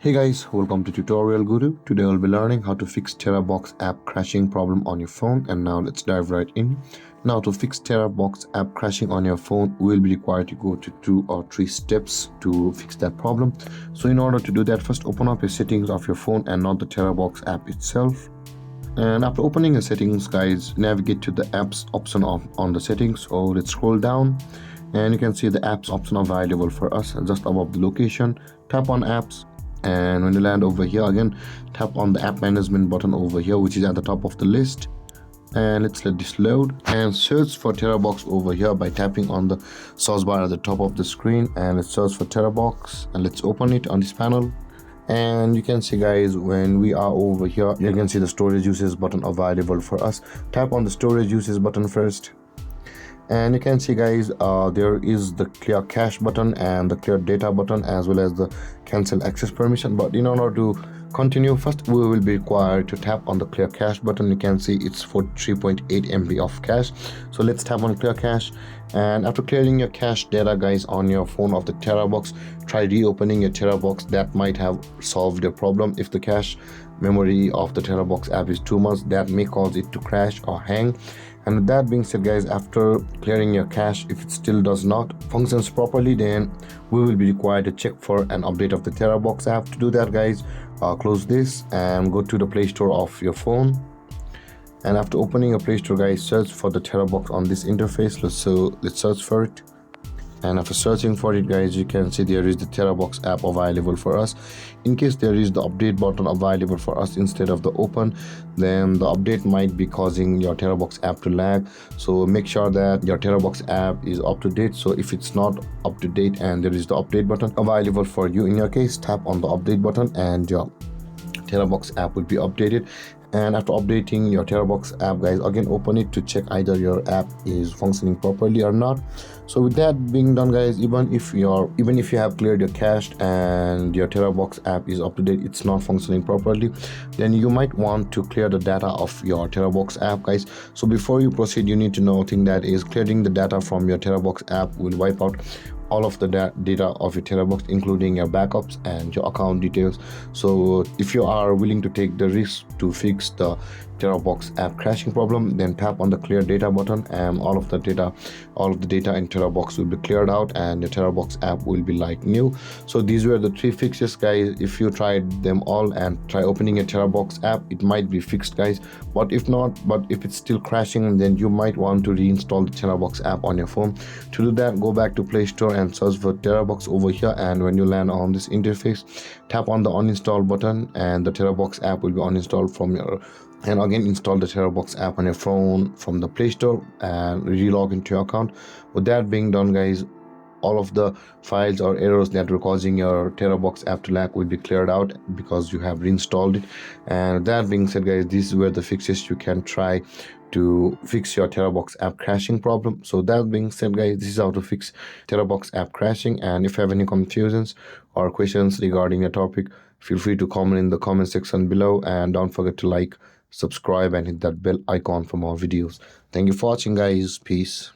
Hey guys, welcome to TutorialGuru. Today I'll be learning how to fix Terabox app crashing problem on your phone, and now let's dive right in. Now to fix Terabox app crashing on your phone, we'll be required to go to 2 or 3 steps to fix that problem. So in order to do that, first open up your settings of your phone and not the Terabox app itself. And after opening the settings, guys, navigate to the apps option on the settings. So let's scroll down and you can see the apps option available for us just above the location. Tap on apps. And when you land over here again, tap on the app management button over here, which is at the top of the list. And let's let this load and search for Terabox over here by tapping on the search bar at the top of the screen. And let's search for Terabox and let's open it on this panel. And you can see, guys, when we are over here, you can see the storage usage button available for us. Tap on the storage usage button first. And you can see, guys, there is the clear cache button and the clear data button, as well as the cancel access permission. But in order to continue, first we will be required to tap on the clear cache button. You can see it's for 3.8 MB of cache. So let's tap on clear cache. And after clearing your cache data, guys, on your phone of the Terabox, try reopening your Terabox. That might have solved your problem. If the cache memory of the Terabox app is too much, that may cause it to crash or hang. And with that being said, guys, after clearing your cache, if it still does not functions properly, then we will be required to check for an update of the Terabox app. To do that, guys, close this and go to the Play Store of your phone. And after opening your Play Store, guys, search for the Terabox on this interface. Let's search for it. And after searching for it, guys, you can see there is the Terabox app available for us. In case there is the update button available for us instead of the open, then the update might be causing your Terabox app to lag. So make sure that your Terabox app is up to date. So if it's not up to date and there is the update button available for you, in your case, tap on the update button and your Terabox app will be updated. And after updating your Terabox app, guys, again open it to check either your app is functioning properly or not. So with that being done, guys, even if you have cleared your cache and your Terabox app is up to date, it's not functioning properly, then you might want to clear the data of your Terabox app, guys. So before you proceed, you need to know thing that is clearing the data from your Terabox app will wipe out all of the data of your Terabox, including your backups and your account details. So if you are willing to take the risk to fix the Terabox app crashing problem, then tap on the clear data button and all of the data in Terabox will be cleared out and your Terabox app will be like new. So these were the 3 fixes, guys. If you tried them all and try opening a Terabox app, it might be fixed, guys. But if it's still crashing, then you might want to reinstall the Terabox app on your phone. To do that, go back to Play Store and search for Terabox over here, and when you land on this interface, tap on the uninstall button and the Terabox app will be uninstalled from your, and again install the Terabox app on your phone from the Play Store and relog into your account. With that being done, guys, all of the files or errors that were causing your Terabox app to lag will be cleared out because you have reinstalled it. And with that being said, guys, these were the fixes you can try to fix your Terabox app crashing problem. So that being said, guys, this is how to fix Terabox app crashing. And if you have any confusions or questions regarding the topic, feel free to comment in the comment section below, and don't forget to like, subscribe and hit that bell icon for more videos. Thank you for watching, guys. Peace.